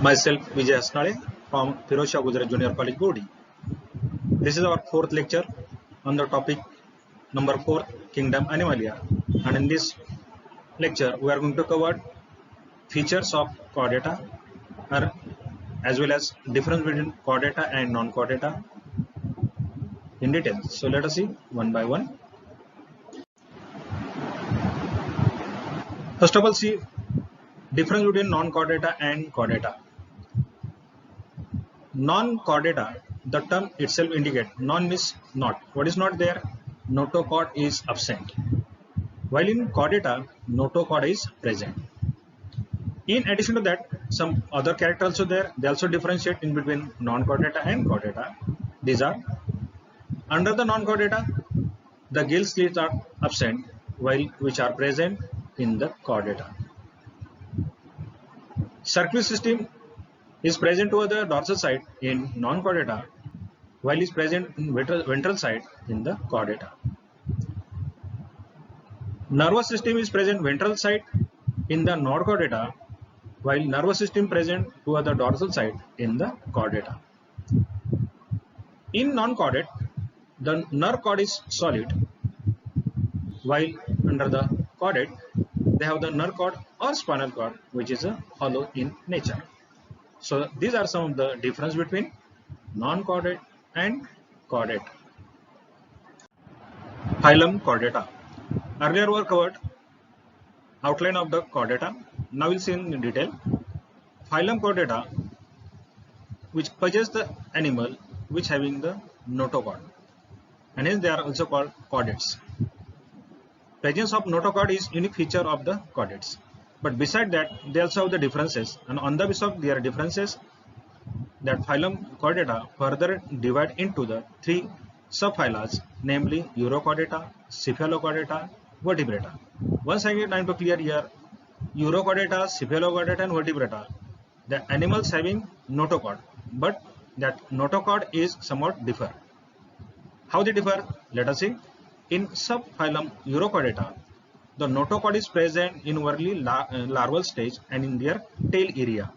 Myself Vijay Hasnale from Firozshah Gujarat Junior College Bodi. This is our fourth lecture on the topic number 4, Kingdom Animalia, and in this lecture we are going to cover features of chordata as well as difference between chordata and non-chordata in detail. So let us see one by one. First of all, see difference between non-chordata and chordata. Non-chordata, the term itself indicates non means not. What is not there? Notochord is absent. While in chordata, notochord is present. In addition to that, some other characters also there. They also differentiate in between non-chordata and chordata. These are under the non-chordata, the gill slits are absent, which are present in the chordata. Circular system is present over the dorsal side in non-chordata, while is present in ventral side in the chordata. Nervous system is present ventral side in the non-chordata, while nervous system present over the dorsal side in the chordata. In non-chordate, the nerve cord is solid, while under the chordate, they have the nerve cord or spinal cord, which is hollow in nature. So these are some of the difference between non-chordate and chordate. Phylum Chordata. Earlier we covered outline of the chordata. Now we'll see in detail. Phylum Chordata, which possess the animal which having the notochord, and hence they are also called chordates. Presence of notochord is unique feature of the chordates. But beside that, they also have the differences, and on the basis of their differences, that phylum Chordata further divide into the three subphyla, namely Urochordata, Cephalochordata, Vertebrata. Once again, I am to clear here, Urochordata, Cephalochordata, and Vertebrata, the animals having notochord, but that notochord is somewhat differ. How they differ? Let us see. In subphylum Urochordata, the notochord is present in early larval stage and in their tail area,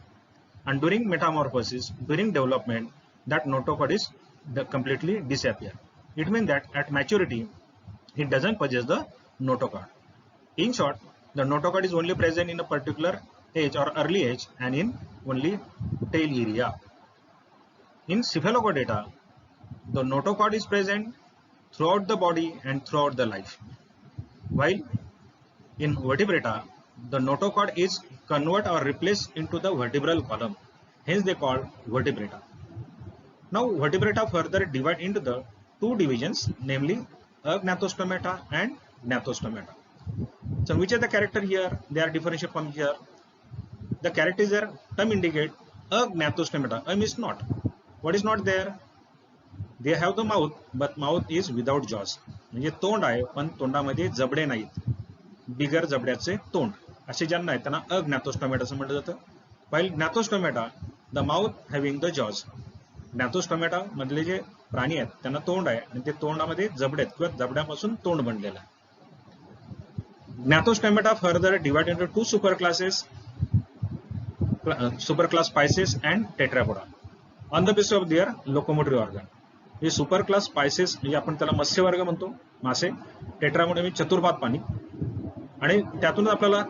and during metamorphosis, during development, that notochord is completely disappear. It means that at maturity, it doesn't possess the notochord. In short, the notochord is only present in a particular age or early age and in only tail area. In Cephalochordata, the notochord is present throughout the body and throughout the life, while in Vertebrata, the notochord is converted or replaced into the vertebral column. Hence, they call Vertebrata. Now, Vertebrata further divide into the two divisions, namely Agnathostomata and Gnathostomata. So, which are the character here? They are differentiated from here. The characters are term indicate Agnathostomata. Means not. What is not there? They have the mouth, but mouth is without jaws. म्हणजे तोंड आहे, पण तोंडामध्ये जबडे नाहीत. बिगर जबड्याचे तोंड असे ज्यांना आहेत त्यांना अग्नाथोस्टोमेटा असं म्हटलं जातं. while gnatostomata, the mouth having the jaws. gnatostomata मधले जे प्राणी आहेत त्यांना तोंड आहे आणि ते तोंडामध्ये जबडे आहेत किंवा जबड्यापासून तोंड बनलेलं आहे. Gnatostomata further divide into two superclasses, superclass Pisces and Tetrapoda, on the basis of their locomotory organ. हे सुपर क्लास पायसेस म्हणजे आपण त्याला मत्स्यवर्ग म्हणतो, मासे. टेट्रापोडा म्हणजे चतुर्पाद प्राणी, आणि त्यातून आपल्याला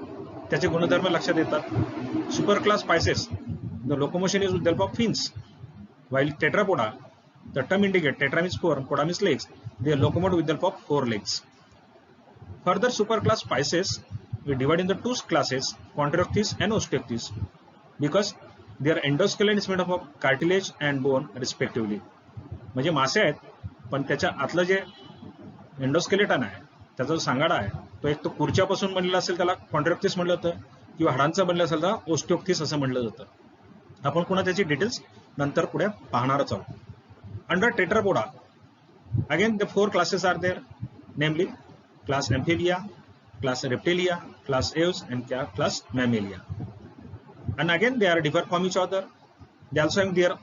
त्याचे गुणधर्म लक्षात येतात. Super class Pisces, the locomotion is with help of fins, while tetrapoda, the term indicate tetra means four, poda means legs, they locomote with the help of four legs. Further superclass Pisces we divide into two classes, Chondriocthes and Osteichthyes, because their endoskeleton is made up of cartilage and bone respectively. म्हणजे मासे आहेत, पण त्याच्या आतलं जे endoskeleton आहे, त्याचा जो सांगाडा आहे, तो एक तो खुर्च्यापासून बनलेला असेल त्याला कॉन्ट्रॅक्टिस म्हटलं जातं, किंवा हाडांचा बनलेला असेल तर ओस्टिओक्थिस असं म्हटलं जातं. आपण पुन्हा त्याची डिटेल्स नंतर पुढे पाहणारच आहोत. Under Tetrapoda, again the four classes are there, namely class Amphibia, class Reptilia, class Aves and class mammalia. And again they are differ from each other. They also have their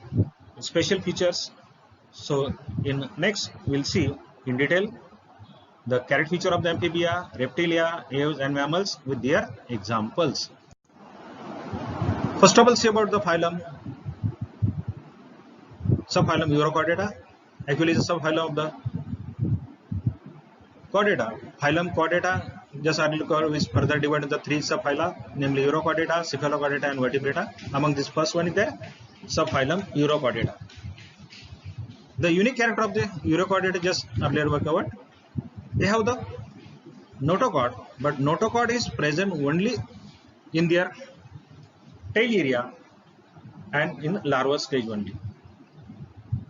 special features. So in next we'll see in detail the character feature of the amphibia, reptilia, aves and mammals with their examples. First of all, see about the phylum. Subphylum Urochordata. Actually, is a subphylum of the Chordata. Phylum Chordata, just earlier is further divided into three subphyla, namely Urochordata, Cephalochordata, and Vertebrata. Among this first one is the subphylum Urochordata. The unique character of the Urochordata, just earlier we covered, they have the notochord, but notochord is present only in their tail area and in larval stage only.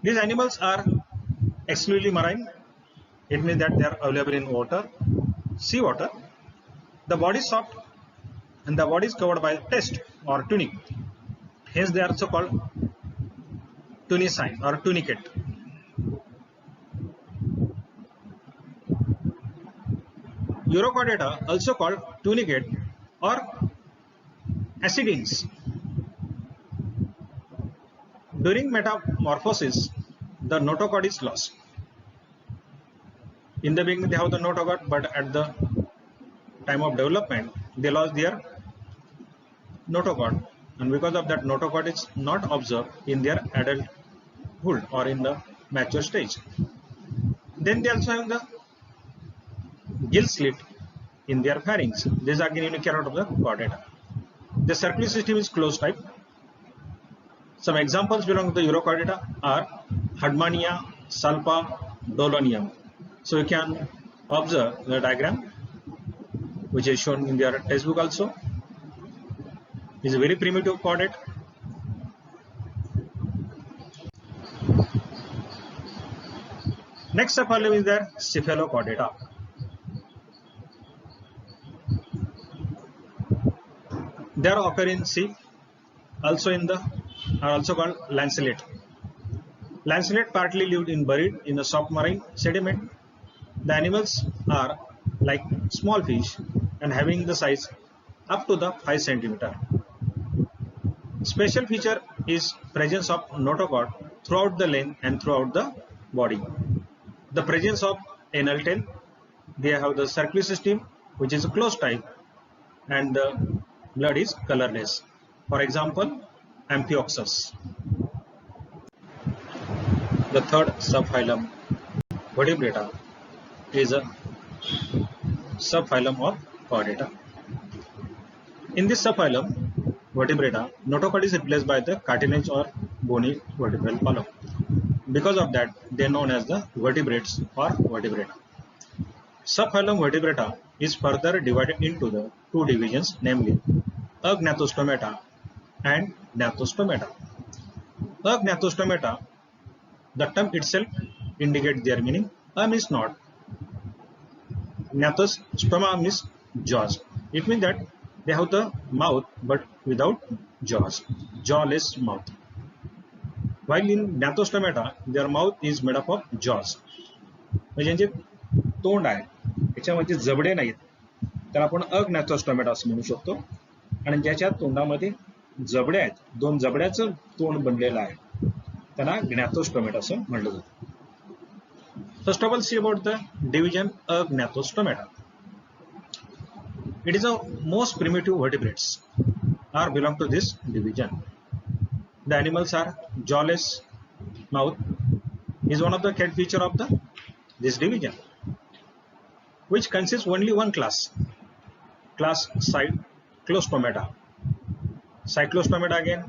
These animals are exclusively marine. It means that they are available in water, sea water. The body is soft and the body is covered by test or tunic. Hence they are also called tunicine or tunicate. Urochordata, also called tunicate or acidines. During metamorphosis, the notochord is lost. In the beginning, they have the notochord, but at the time of development, they lost their notochord, and because of that, notochord is not observed in their adulthood or in the mature stage. Then they also have the gill slit in their pharynx. This is again unique character of the chordata. The circulatory system is closed type. Some examples belong to the Urochordata are Hardmania, Salpa, Dolonium. So you can observe the diagram which is shown in their textbook also. It is a very primitive chordate. Next subphylum is their Cephalochordata. They are occur in sea, also in the are also called lanceolate. Lanceolate partly lived in buried in the soft marine sediment. The animals are like small fish and having the size up to the 5 centimeter. Special feature is presence of notochord throughout the length and throughout the body. The presence of anal tail. They have the circulatory system which is a closed type and the blood is colorless. For example, Amphioxus. The third subphylum, Vertebrata, is a subphylum of Chordata. In this subphylum, Vertebrata, notochord is replaced by the cartilage or bony vertebral column. Because of that, they are known as the vertebrates or Vertebrata. Subphylum Vertebrata is further divided into the two divisions, namely Agnathostomata and Gnathostomata. Agnathostomata, the term itself indicates their meaning. Means not. Gnathos, stoma means jaws. It means that they have the mouth but without jaws, jawless mouth. While in Gnathostomata, their mouth is made up of jaws. म्हणजे जे तोंड आहे त्याच्यामध्ये जबडे नाहीत त्याला आपण अग्नाथोस्टोमेटा असं म्हणू शकतो आणि ज्याच्या तोंडामध्ये जबडे आहेत दोन जबड्याचं तोंड बनलेलं आहे त्याला ग्नाथोस्टोमेटा असं म्हटलं जातं. First of all, see about the division Agnathostomata. It is the most primitive vertebrates are belong to this division. The animals are jawless mouth is one of the cat feature of this division, which consists only one class Cyclostomata. Cyclostomata again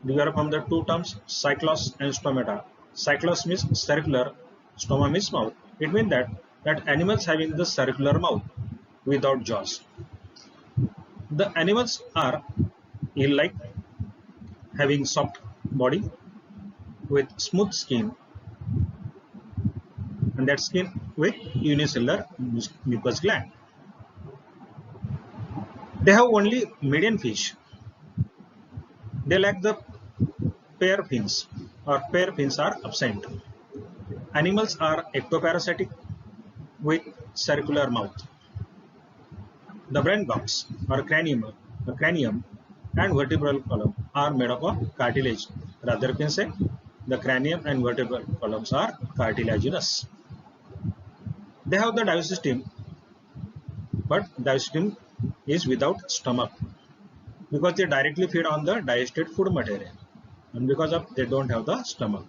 derived from the two terms cyclos and stomata. Cyclos means circular, stoma means mouth. It means that animals having the circular mouth without jaws. The animals are eel-like, having soft body with smooth skin, and that skin with unicellular mucous gland. They have only median fish. They lack the pair fins, or pair fins are absent. Animals are ectoparasitic with circular mouth. The brain box or cranium and vertebral column are made up of cartilage. Rather, you can say the cranium and vertebral columns are cartilaginous. They have the digestive system, but digestive system is without stomach. because they directly feed on the digested food material, and because of they don't have the stomach.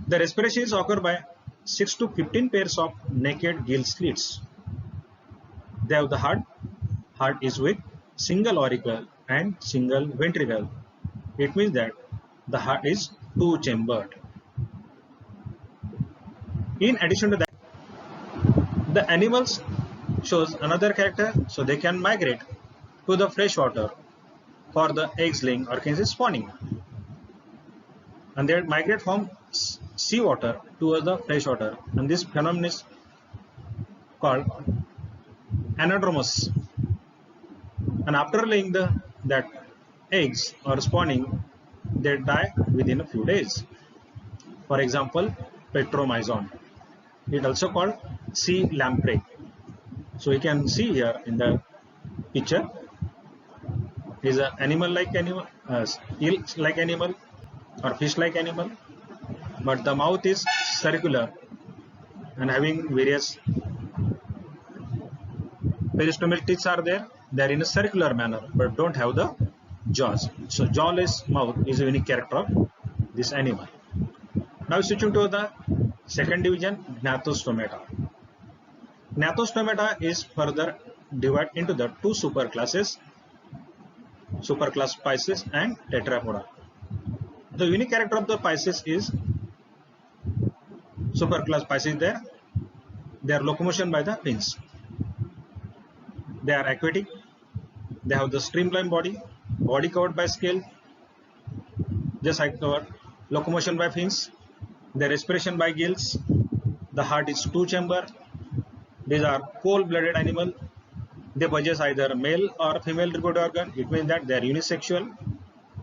The respiration is occurred by 6 to 15 pairs of naked gill slits. They have the heart. Heart is with single auricle and single ventricle. It means that the heart is two-chambered. In addition to that, the animals shows another character, so they can migrate to the fresh water for the eggs laying or can say spawning, and they migrate from seawater towards the fresh water, and this phenomenon is called anadromous. And after laying that eggs or spawning, they die within a few days. For example, petromyzon. It also called sea lamprey. So you can see here in the picture is an animal-like animal, eel-like animal or fish-like animal, but the mouth is circular and having various peristomal teeth are there. They are in a circular manner, but don't have the jaws. So jawless mouth is a unique character of this animal. Now switching to the second division, Gnathostomata. Gnathostomata is further divided into the two superclasses, superclass Pisces and Tetrapoda. The unique character of the Pisces is superclass Pisces there. Their locomotion by the fins. They are aquatic. They have the streamlined body covered by scale, just like our locomotion by fins. Their respiration by gills. The heart is two-chamber. These are cold-blooded animal. They possess either male or female reproductive organ. It means that they are unisexual.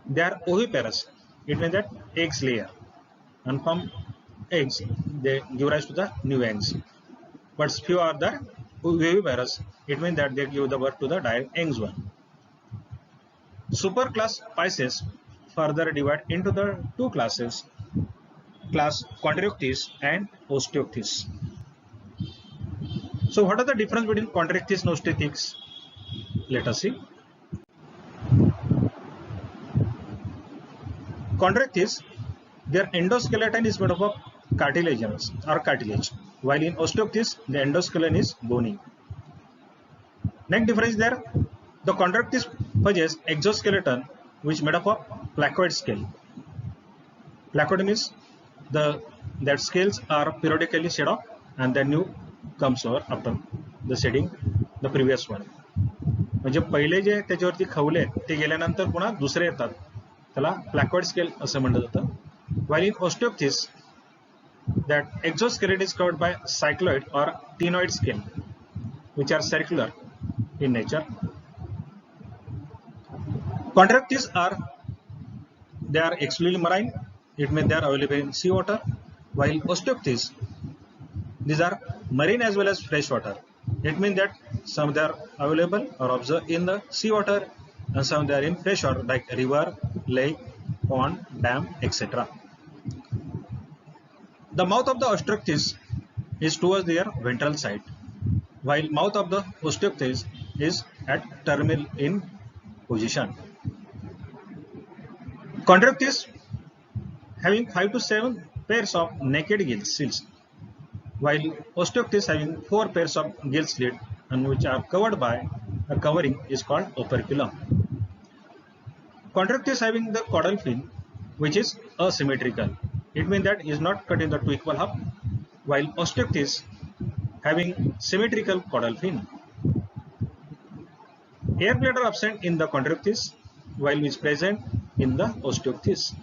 They are oviparous. It means that eggs layer, and from eggs they give rise to the new eggs. But few are the viviparous. It means that they give the birth to the direct eggs one. Superclass Pisces further divide into the two classes, class Chondrioctys and Osteoctys. So what are the difference between Chondrioctys and Osteoctys? Let us see. Chondrioctys, their endoskeleton is made up of cartilaginous or cartilage, while in Osteoctys the endoskeleton is bony. Next difference there, the Chondrioctys possess exoskeleton which made up of placoid scale. Placoid means that scales are periodically shed off and the new comes over after the shedding the previous one. म्हणजे पहिले जे त्याच्यावरती खवले ते गेल्यानंतर पुन्हा दुसरे येतात, त्याला placoid scale असं म्हटलं जातं. While in Osteoctys, that exoskeleton is covered by cycloid or ctenoid scale, which are circular in nature. Chondrioctys they are exclusively marine. It means they are available in seawater, while Osteoctys, these are marine as well as freshwater. It means that some they are available or observed in the seawater and some they are in freshwater like river, lake, pond, dam, etc. The mouth of the Osteoctys is towards their ventral side, while mouth of the Osteoctys is at terminal in position. Chondrioctys having 5 to 7 pairs of naked gill slits, while Osteoctys having 4 pairs of gill slits and which are covered by a covering is called operculum. Chondrioctys having the caudal fin which is asymmetrical. It means that is not cut into two equal half, while Osteoctys having symmetrical caudal fin. Air bladder absent in the Chondrioctys, while is present in the Osteoctys.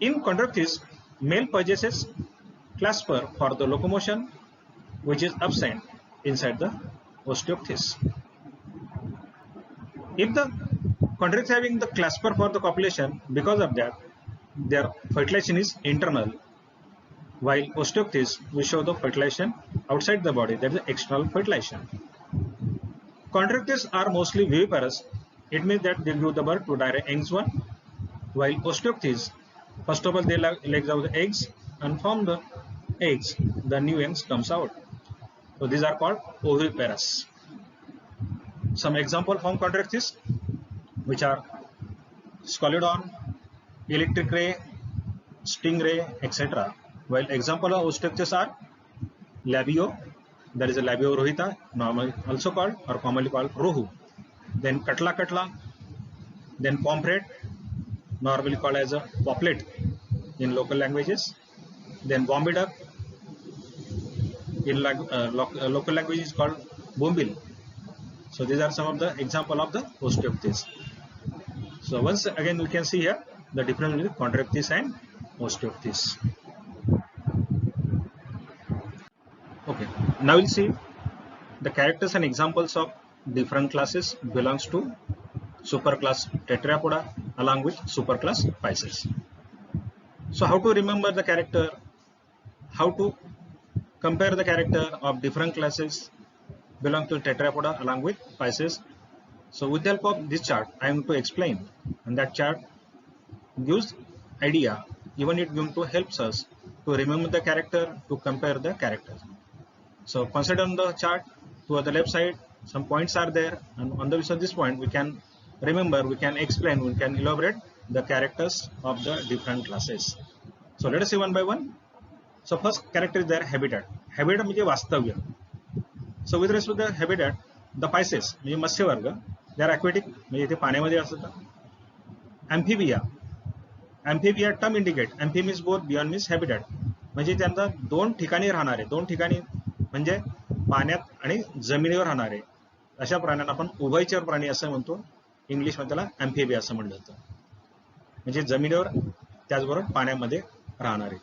In Chondrioctys, male possesses clasper for the locomotion, which is absent inside the Osteoctys. If the Chondrioctys having the clasper for the copulation, because of that, their fertilization is internal, while Osteoctys will show the fertilization outside the body, that is the external fertilization. Chondrioctys are mostly viviparous. It means that they give the birth to direct eggs one, while Osteoctys, first of all they lay out the eggs, and from the eggs the new eggs comes out. So these are called oviparous. Some example form contractiles which are Scalodon, electric ray, stingray, etc. While example of structures are labio, that is a labio rohita, normally also called or commonly called rohu. Then katla, then pomfret, normally called as a poplet in local languages. Then Bombay duck, in local language is called bombil. So these are some of the example of the osteophytes. So once again we can see here the difference between chondroctys and osteophytes. Okay, now we'll see the characters and examples of different classes belongs to superclass Tetrapoda along with superclass Pisces. So how to remember the character, how to compare the character of different classes belong to Tetrapoda along with Pisces. So with the help of this chart I am going to explain, and that chart gives idea, even it going to helps us to remember the character, to compare the characters. So consider on the chart to the left side some points are there, and on the basis of this point we can remember, we can explain, we can elaborate the characters of the different classes. So let us see one by one. So first character is their habitat. Habitat म्हणजे वास्तव्य. So with respect to the habitat, the Pisces म्हणजे मत्स्यवर्ग, they are aquatic म्हणजे ते पाण्यामध्ये असतात. Amphibia, amphibia term indicate, amphib means both, beyond means habitat, म्हणजे त्यांचा दोन ठिकाणी राहणारे, दोन ठिकाणी म्हणजे पाण्यात आणि जमिनीवर राहणारे अशा प्राण्यांना आपण उभयचर प्राणी असं म्हणतो. इंग्लिश मध्ये त्याला अँफिबिया असं म्हणलं जातं, म्हणजे जमिनीवर त्याचबरोबर पाण्यामध्ये राहणारे.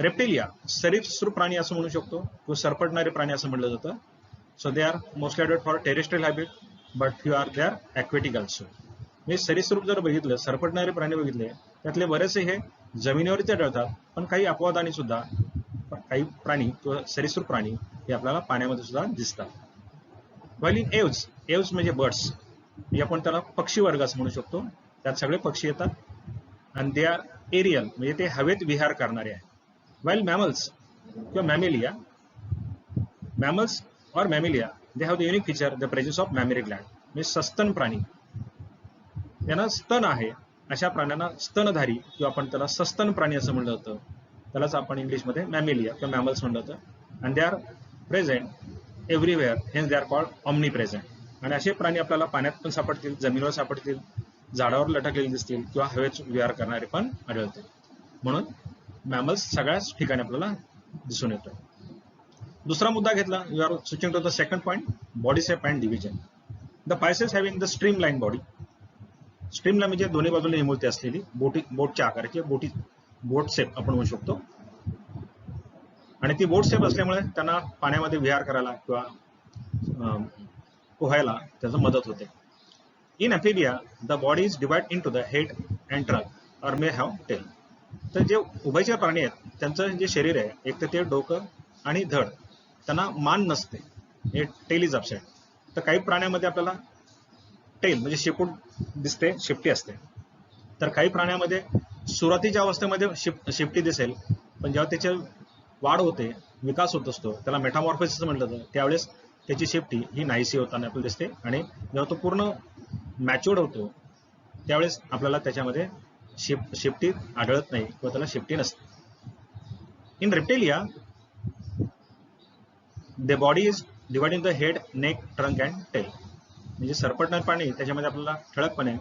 रेप्टिलिया सरीसृप प्राणी असं म्हणू शकतो, किंवा सरपटणारे प्राणी असं म्हणलं जातं. So they are mostly adopt for terrestrial habit, but few are they are aquatic also. म्हणजे सरीसृप जर बघितलं, सरपटणारे प्राणी बघितले, त्यातले बरेचसे हे जमिनीवरती आढळतात, पण काही अपवादाने सुद्धा काही प्राणी किंवा सरीसृप प्राणी हे आपल्याला पाण्यामध्ये सुद्धा दिसतात. व्हाईल इन एव्हज, एव्हज म्हणजे बर्ड्स, आपण त्याला पक्षी वर्ग असं म्हणू शकतो, त्यात सगळे पक्षी येतात. आणि दे आर एरियल म्हणजे ते हवेत विहार करणारे आहे. व्हाईल मॅमल्स किंवा मॅमेलिया, मॅमल्स और mammalia they have the unique feature the presence of mammary gland, म्हणजे सस्तन प्राणी, त्यांना स्तन आहे, अशा प्राण्यांना स्तनधारी किंवा आपण त्याला सस्तन प्राणी असं म्हणलं जातं, त्यालाच आपण इंग्लिशमध्ये मॅमेलिया किंवा मॅमल्स म्हणलं जातं. आणि they are present everywhere, hence they are called omnipresent. आणि असे प्राणी आपल्याला पाण्यात पण सापडतील, जमिनीवर सापडतील, झाडावर लटकलेले दिसतील, किंवा हवेत विहार करणारे पण आढळतील. म्हणून मॅमल्स सगळ्याच ठिकाणी आपल्याला दिसून येतो. दुसरा मुद्दा घेतला, you are switching to the second point, body shape and division. The pisces having the streamline लाईन बॉडी, स्ट्रीमला म्हणजे दोन्ही बाजूला निमुळती असलेली बोटच्या आकाराची बोट शेप आपण म्हणू शकतो. आणि ती बोट शेप असल्यामुळे त्यांना पाण्यामध्ये विहार करायला किंवा पोहायला त्याचं मदत होते. In amphibia the body is divide into the head and trunk और मे हॅव टेल. तर जे उभयचर प्राणी आहेत त्यांचं जे शरीर आहे, एक तर ते डोकं आणि धड, त्यांना मान नसते, हे टेल इज अपसेट. तर काही प्राण्यामध्ये आपल्याला टेल म्हणजे शेपूट दिसते, शेपटी असते. तर काही प्राण्यामध्ये सुरुवातीच्या अवस्थेमध्ये शेपटी दिसेल, पण जेव्हा त्याची वाढ होते, विकास होत असतो, त्याला मेटामॉर्फोसिस म्हटलं जातं, त्यावेळेस त्याची शेपटी ही नाहीशी होताना आपल्याला दिसते. आणि जेव्हा तो पूर्ण मॅच्युअर्ड होतो त्यावेळेस आपल्याला त्याच्यामध्ये शेपटी आढळत नाही किंवा त्याला शेपटी नसते. In reptilia the body is divide in the head, neck, trunk and tail. म्हणजे सरपटणारे प्राणी त्याच्यामध्ये आपल्याला ठळकपणे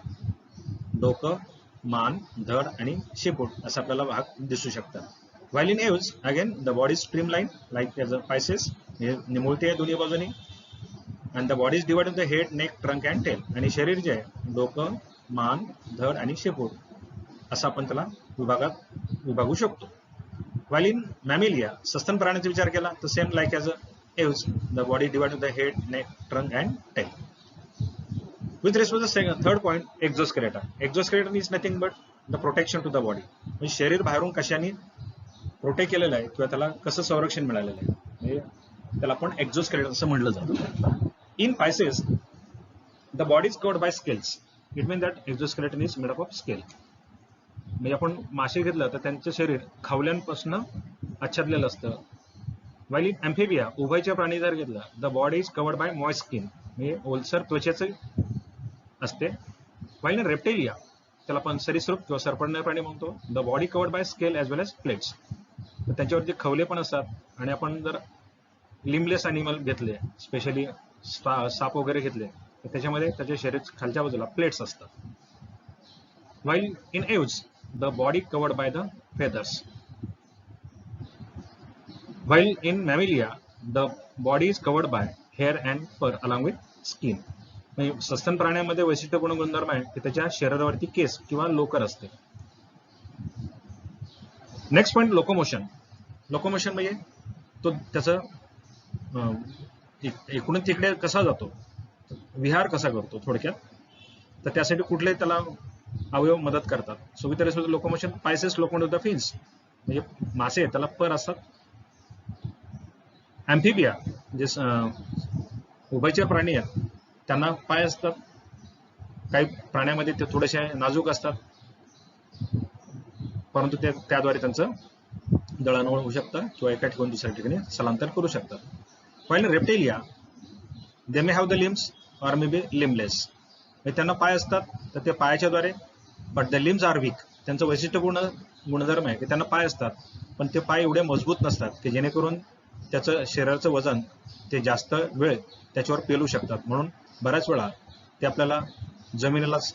डोकं, मान, धड आणि शेपूट असं आपल्याला भाग दिसू शकतात. While in aves again the body streamline like as a pisces, म्हणजे निमुळते आहे दोन्ही बाजूनी. आणि the body is divide in the head, neck, trunk and tail. आणि शरीर जे आहे डोकं, मान, धड आणि शेपूट असं आपण त्याला विभागू शकतो. व्हाईल इन मॅमेलिया सस्तन प्राण्याचा विचार केला तर same like as a aves the body divide in the head, neck, trunk and tail. With respect to the third point, exoskeleton. Exoskeleton is nothing but the protection to the body. म्हणजे शरीर बाहेरून कशाने protect केलेलं आहे किंवा त्याला कसं संरक्षण मिळालेलं आहे, म्हणजे त्याला आपण एक्झोस्केलेटन असं म्हटलं जातं. In pisces the body is covered by scales. It mean that exoskeleton is made up of scale. म्हणजे आपण मासे घेतलं तर त्यांचं शरीर खावल्यांपासून आच्छादलेलं असतं. व्हाईल इन अँफिबिया उभयचर प्राणी जर घेतलं, the body is covered by moist skin. हे ओलसर त्वचेचे असते. व्हाईल इन रेप्टिलिया, त्याला आपण सरीसृप किंवा सरपटणारे प्राणी म्हणतो. The body covered by scale as well as plates, तर त्यांच्यावरती खवले पण असतात. आणि आपण जर लिमलेस अॅनिमल घेतले, स्पेशली साप वगैरे घेतले, तर त्याच्यामध्ये त्याच्या शरीर खालच्या बाजूला प्लेट्स असतात. While in aves the body covered by the feathers. While in mammalia the body is covered by hair and fur along with skin. म्हणजे सस्तन प्राण्यामध्ये वैशिष्ट्यपूर्ण गुणधर्म आहे की त्याच्या शरीरावरती केस किंवा लोकर असते. Next point locomotion. लोकोमोशन म्हणजे तो त्याचं इकडून तिकडे कसा जातो, विहार कसा करतो थोडक्यात. तर त्यासाठी कुठले त्याला अवयव मदत करतात. So with respect to locomotion, Pisces locomote the fins, म्हणजे मासे त्याला पर असतात. ॲम्फिबिया जे उभयचर प्राणी आहेत त्यांना पाय असतात. काही प्राण्यामध्ये ते थोडेसे नाजूक असतात, परंतु ते त्याद्वारे त्यांचं दळणवळण होऊ शकतं किंवा एका ठिकाणी दुसऱ्या ठिकाणी स्थलांतर करू शकतात. पहिलं Reptilia, they may have the limbs or may be limbless. त्यांना पाय असतात, तर ते पायाच्या द्वारे, but the limbs are weak. त्यांचं वैशिष्ट्यपूर्ण गुणधर्म आहे की त्यांना पाय असतात, पण ते पाय एवढे मजबूत नसतात की जेणेकरून त्याचं शरीराचं वजन ते जास्त वेळ त्याच्यावर पेलू शकतात. म्हणून बऱ्याच वेळा ते आपल्याला जमिनीलाच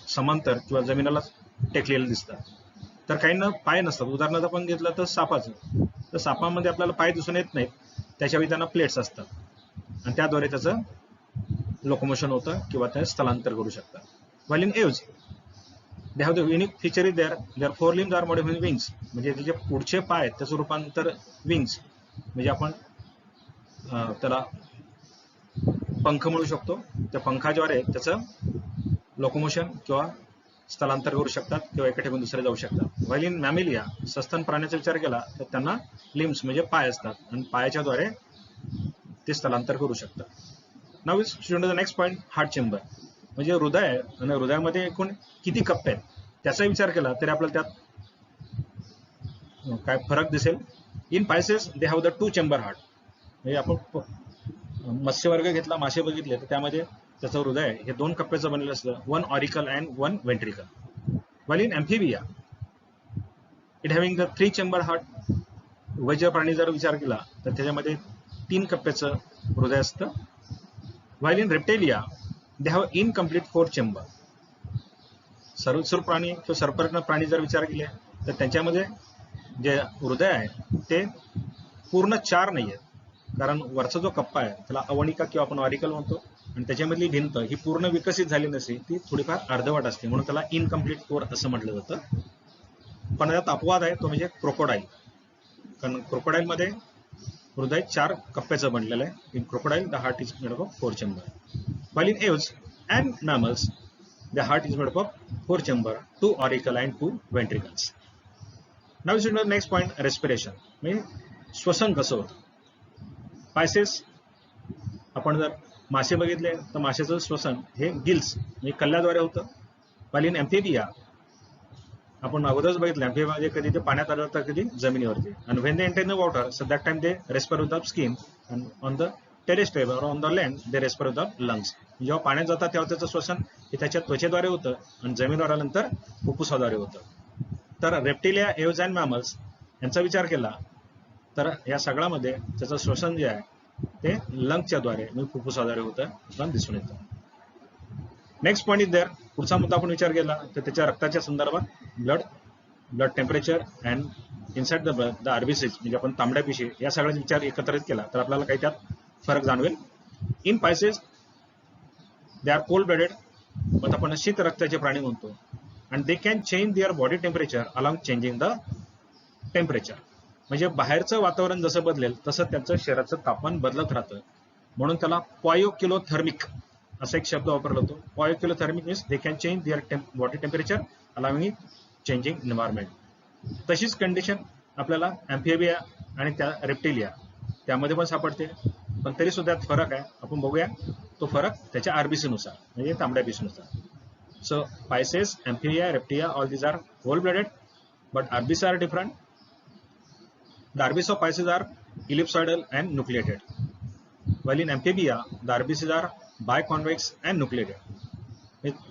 समांतर किंवा जमिनीलाच टेकलेले दिसतात. तर काहींना पाय नसतात. उदाहरणार्थ आपण घेतलं तर सापाचं, तर सापामध्ये आपल्याला पाय दिसून येत नाहीत, त्याच्यावेळी त्यांना प्लेट्स असतात आणि त्याद्वारे त्याचं लोकोमोशन होतं किंवा ते स्थलांतर करू शकतात. While in aves they have the unique feature is their forelimbs are modified in wings. म्हणजे त्याचे पुढचे पाय त्याचं रूपांतर विंग्स, म्हणजे आपण त्याला पंख म्हणू शकतो. त्या पंखाद्वारे त्याचं लोकोमोशन किंवा स्थलांतर करू शकतात किंवा एका ठिकाणी दुसरे जाऊ शकतात. व्हाईल इन मॅमिलिया, सस्तन प्राण्याचा विचार केला तर त्यांना लिम्स म्हणजे पाय असतात आणि पायाच्या द्वारे ते स्थलांतर करू शकतात. Now student the next point, heart chamber. म्हणजे हृदय आहे आणि हृदयामध्ये एकूण किती कप्पे आहेत त्याचा विचार केला तरी आपल्याला त्यात काय फरक दिसेल. In pisces they have the two chamber heart. म्हणजे आपण मत्स्यवर्ग घेतला, मासे बघितले, तर त्यामध्ये त्याचं हृदय हे दोन कप्प्याचं बनलेलं असतं, one auricle and one ventricle. While in amphibia it having the three chamber heart. उभयचर प्राणी जर विचार केला तर त्याच्यामध्ये 3 कप्प्याचं हृदय असतं. While in reptilia they have incomplete 4 chamber. सर्वसुर प्राणी किंवा सरपटणारे प्राणी जर विचार केले तर त्यांच्यामध्ये जे हृदय आहे ते पूर्ण 4 नाही आहेत, कारण वरचा जो कप्पा आहे त्याला अवणिका किंवा आपण ऑरिकल म्हणतो आणि त्याच्यामधली भिंत ही पूर्ण विकसित झाली नसते, ती थोडीफार अर्धवट असते, म्हणून त्याला इनकम्प्लीट 4 असं म्हटलं जातं. पण त्यात अपवाद आहे, तो म्हणजे क्रोकोडाईल. कारण क्रोकोडाईल मध्ये हृदय 4 कप्प्याचं बनलेलं आहे. In crocodile the heart is made of 4 chamber. While in aves and mammals the heart is made of 4 chamber, 2 auricle and 2 ventricles. Now student next point, respiration. म्हणजे श्वसन कसं होतं. पायसेस, आपण जर मासे बघितले तर माशाचं श्वसन हे गिल्स म्हणजे कल्ल्याद्वारे होतं. व्हाईल इन ॲम्फिबिया आपण अगोदरच बघितलं, ॲम्फिबियामध्ये कधी ते पाण्यात आलं तर कधी जमिनीवरती. आणि when they enter in the water so that time they respire with the skin and on the terrestrial or on the land they respire with the lungs. जेव्हा पाण्यात जातात तेव्हा त्याचं श्वसन हे त्याच्या त्वचेद्वारे होतं आणि जमिनीवर आल्यानंतर फुफ्फुसाद्वारे होतं. तर रेप्टिलिया, एव्ज अँड मॅमल्स यांचा विचार केला तर या सगळ्यामध्ये त्याचं श्वसन जे आहे ते लंग्सच्या द्वारे म्हणजे फुफ्फुसाद्वारे होतं असं दिसून येतं. Next point is there. पुढचा मुद्दा आपण विचार केला तर त्याच्या रक्ताच्या संदर्भात blood temperature and inside the blood the RBCs म्हणजे आपण तांबड्या पिशी या सगळ्याचा विचार एकत्रित केला तर आपल्याला काही त्यात फरक जाणवेल. In pisces they are cold blooded, मग आपण शीत रक्ताचे प्राणी म्हणतो. And they can change their body temperature along changing the temperature. म्हणजे बाहेरचं वातावरण जसं बदलेल तसं त्यांचं शरीराचं तापमान बदलत राहतं, म्हणून त्याला पॉयोकिलोथर्मिक असा एक शब्द वापरला जातो. Poikilothermic means they can change their body temperature along changing environment. तशीच कंडिशन आपल्याला ॲम्फिबिया आणि त्या रेप्टिलिया त्यामध्ये पण सापडते, पण तरी सुद्धा फरक आहे. आपण बघूया तो फरक त्याच्या आरबीसीनुसार म्हणजे तांबड्या पिशीनुसार. So pisces, amphibia, reptilia, all these are cold blooded but RBC are different. The RBC of Pisces are ellipsoidal and nucleated. while in amphibia the RBCs are biconvex and nucleated.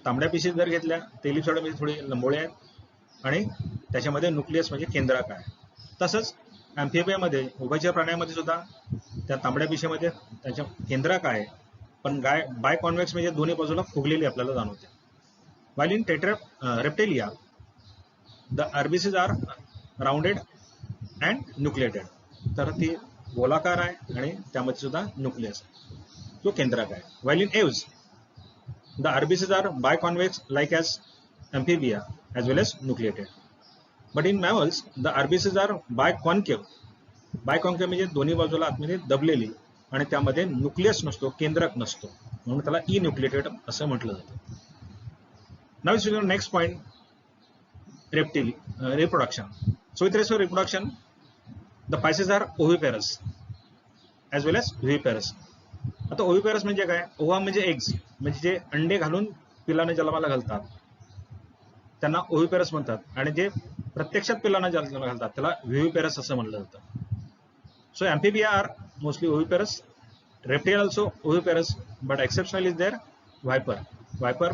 तांबड्या पिशी जर घेतल्या ते इलिप्सॉइडमध्ये थोडी लंबोळे आहेत आणि त्याच्यामध्ये न्यूक्लियस म्हणजे केंद्रक आहे. तसंच अँफिबियामध्ये उभयचर प्राण्यामध्ये सुद्धा त्या तांबड्या पिशेमध्ये त्याच्या केंद्रक आहे, पण बायकॉन्वेक्स म्हणजे दोन्ही बाजूला फुगलेली आपल्याला जाणवते. while in reptilia the RBCs are rounded and nucleated. तर ती गोलाकार आहे आणि त्यामध्ये सुद्धा न्यूक्लियस जो केंद्रक आहे. while in aves the RBCs are biconvex like as amphibia as well as nucleated. but in mammals the RBCs are biconcave. biconcave म्हणजे दोन्ही बाजूला आतमध्ये दबलेली आणि त्यामध्ये न्यूक्लियस नसतो, केंद्रक नसतो, म्हणून त्याला इन्यूक्लिएटेड असं म्हटलं जातं. Now we see the next point, reproduction. So with respect to reproduction, the pisces are oviparous as well as viviparous. आता oviparous म्हणजे काय? ओवा म्हणजे एग्स, म्हणजे जे अंडे घालून पिलाने जन्माला घालतात त्यांना oviparous म्हणतात, आणि जे प्रत्यक्षात पिलांना जन्माला घालतात त्याला viviparous असं म्हटलं जातं. So amphibia are mostly oviparous, reptile also oviparous, but exceptional is there viper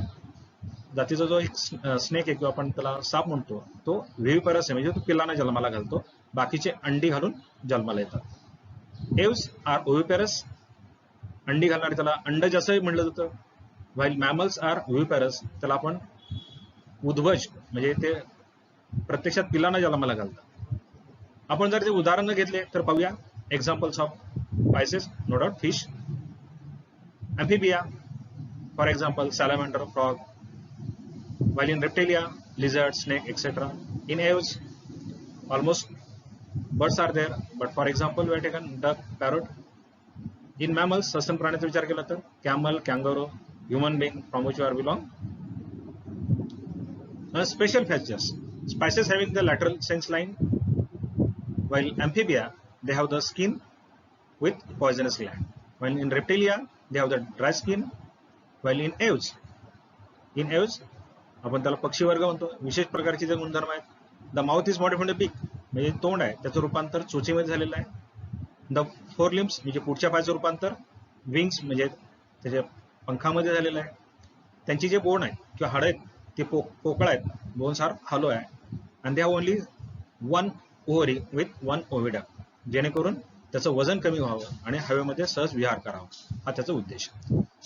जातीचा जो एक स्नेक आहे किंवा आपण त्याला साप म्हणतो तो विविपरस आहे, म्हणजे तो पिलांना जन्माला घालतो, बाकीचे अंडी घालून जन्माला येतात. एव्स आर ओविपेरस, अंडी घालणारे त्याला अंडज असंही म्हटलं जातं. व्हाईल मॅमल्स आर विविपेरस, त्याला आपण उद्भज म्हणजे ते प्रत्यक्षात पिलांना जन्माला घालतात. आपण जर ते उदाहरण घेतले तर पाहूया. Examples of pisces, no doubt fish. Amphibia for example salamander, frog. while in reptilia lizard, snake, etc. in aves almost birds are there, but for example we have taken duck, parrot. in mammals सस्तन प्राण्याचा विचार केला तर camel, kangaroo, human being from which we are belong. Special features, species having the lateral sense line, while amphibia they have the skin with poisonous gland, while in reptilia they have the dry skin, while in aves आपण त्याला पक्षी वर्ग म्हणतो. विशेष प्रकारचे जे गुणधर्म आहेत. The mouth is modified beak, म्हणजे तोंड आहे त्याचं रूपांतर चोचीमध्ये झालेलं आहे. द फोर लिम्स म्हणजे पुढच्या पायाचं रूपांतर विंग्स म्हणजे त्याच्या पंखामध्ये झालेलं आहे. त्यांची जे बोन आहे किंवा हाड आहेत ते पोकळ आहेत, बोन्स आर हॉलो आहे, आणि they have only one ovary with one ओव्हिडा, जेणेकरून त्याचं वजन कमी व्हावं आणि हवेमध्ये सहज विहार करावा, हा त्याचा उद्देश.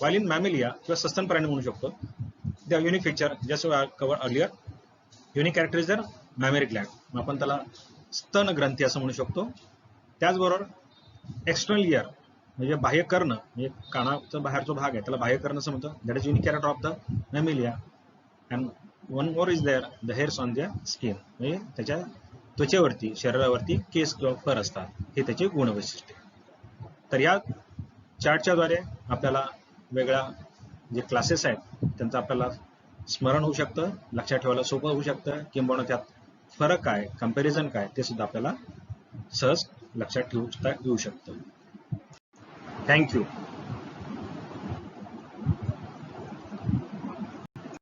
while in mammalia किंवा सस्तन प्राणी म्हणू शकतो. The unique feature just covered earlier. Unique character is their mammary gland. आपण त्याला स्तन ग्रंथी असं म्हणू शकतो. त्याचबरोबर एक्सटर्नल इयर म्हणजे बाह्य कर्ण, म्हणजे कानाचा बाहेरचा भाग आहे त्याला बाह्य कर्ण असं म्हणतो. That is unique character of the mammalia. And one more is there the hairs on the skin, म्हणजे त्याच्या त्वचेवरती, शरीरावरती केस किंवा फर असतात, हे त्याचे गुणवैशिष्ट्य. तर या चार्टच्या द्वारे आपल्याला वेगळ्या जे क्लासेस आहेत त्यांचं आपल्याला स्मरण होऊ शकतं, लक्षात ठेवायला सोपं होऊ शकतं, किंबहुना त्यात फरक काय, कंपॅरिझन काय ते सुद्धा आपल्याला सहज लक्षात ठेवता येऊ शकतं. थँक्यू.